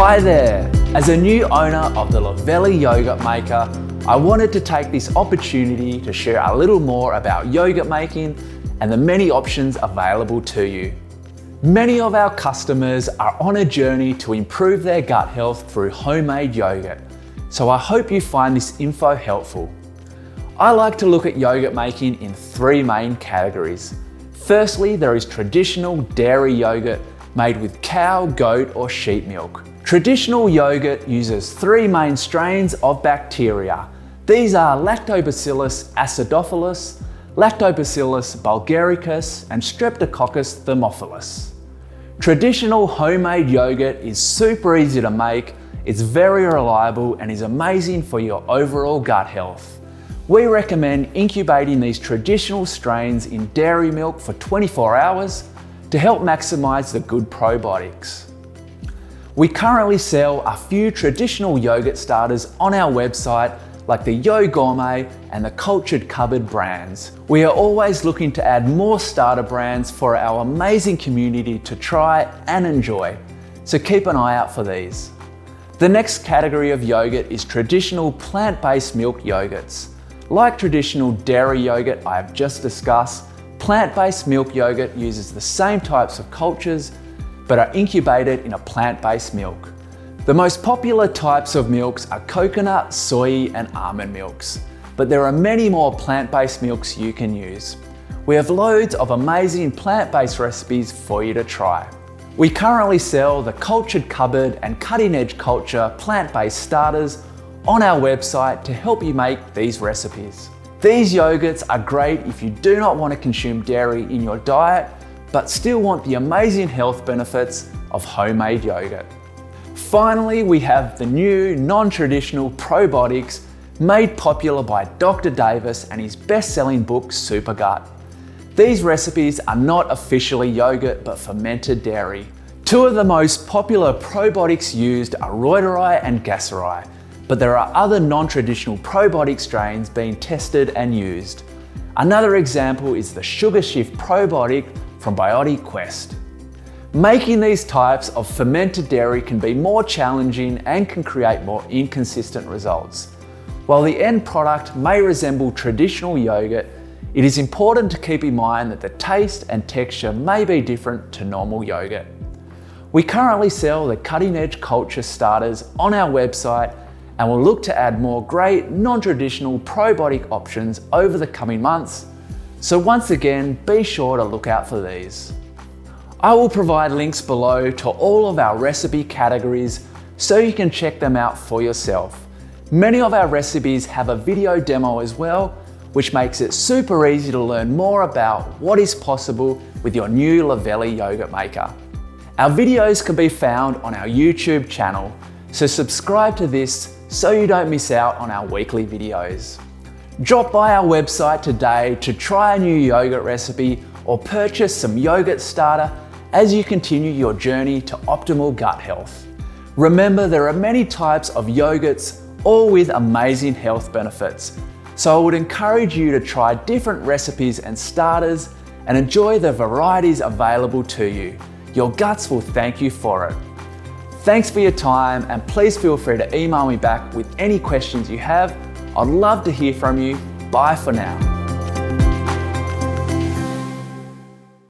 Hi there! As a new owner of the Luvele yogurt maker, I wanted to take this opportunity to share a little more about yogurt making and the many options available to you. Many of our customers are on a journey to improve their gut health through homemade yogurt, so I hope you find this info helpful. I like to look at yogurt making in three main categories. Firstly, there is traditional dairy yogurt made with cow, goat or sheep milk. Traditional yogurt uses three main strains of bacteria. These are Lactobacillus acidophilus, Lactobacillus bulgaricus and Streptococcus thermophilus. Traditional homemade yogurt is super easy to make, it's very reliable and is amazing for your overall gut health. We recommend incubating these traditional strains in dairy milk for 24 hours to help maximise the good probiotics. We currently sell a few traditional yogurt starters on our website like the Yo Gourmet and the Cultured Cupboard brands. We are always looking to add more starter brands for our amazing community to try and enjoy, so keep an eye out for these. The next category of yogurt is traditional plant-based milk yogurts. Like traditional dairy yogurt I have just discussed, plant-based milk yogurt uses the same types of cultures but are incubated in a plant-based milk. The most popular types of milks are coconut, soy and almond milks, but there are many more plant-based milks you can use. We have loads of amazing plant-based recipes for you to try. We currently sell the Cultured Cupboard and Cutting Edge Culture plant-based starters on our website to help you make these recipes. These yogurts are great if you do not want to consume dairy in your diet, but still want the amazing health benefits of homemade yogurt. Finally, we have the new non-traditional probiotics made popular by Dr. Davis and his best-selling book, Super Gut. These recipes are not officially yogurt, but fermented dairy. Two of the most popular probiotics used are Reuteri and Gaceri, but there are other non-traditional probiotic strains being tested and used. Another example is the Sugar Shift probiotic from Biotic Quest. Making these types of fermented dairy can be more challenging and can create more inconsistent results. While the end product may resemble traditional yogurt, it is important to keep in mind that the taste and texture may be different to normal yogurt. We currently sell the Cutting Edge Culture starters on our website and will look to add more great non-traditional probiotic options over the coming months. So once again, be sure to look out for these. I will provide links below to all of our recipe categories so you can check them out for yourself. Many of our recipes have a video demo as well, which makes it super easy to learn more about what is possible with your new Luvele yogurt maker. Our videos can be found on our YouTube channel, so subscribe to this so you don't miss out on our weekly videos. Drop by our website today to try a new yogurt recipe or purchase some yogurt starter as you continue your journey to optimal gut health. Remember, there are many types of yogurts, all with amazing health benefits. So I would encourage you to try different recipes and starters and enjoy the varieties available to you. Your guts will thank you for it. Thanks for your time and please feel free to email me back with any questions you have. I'd love to hear from you. Bye for now.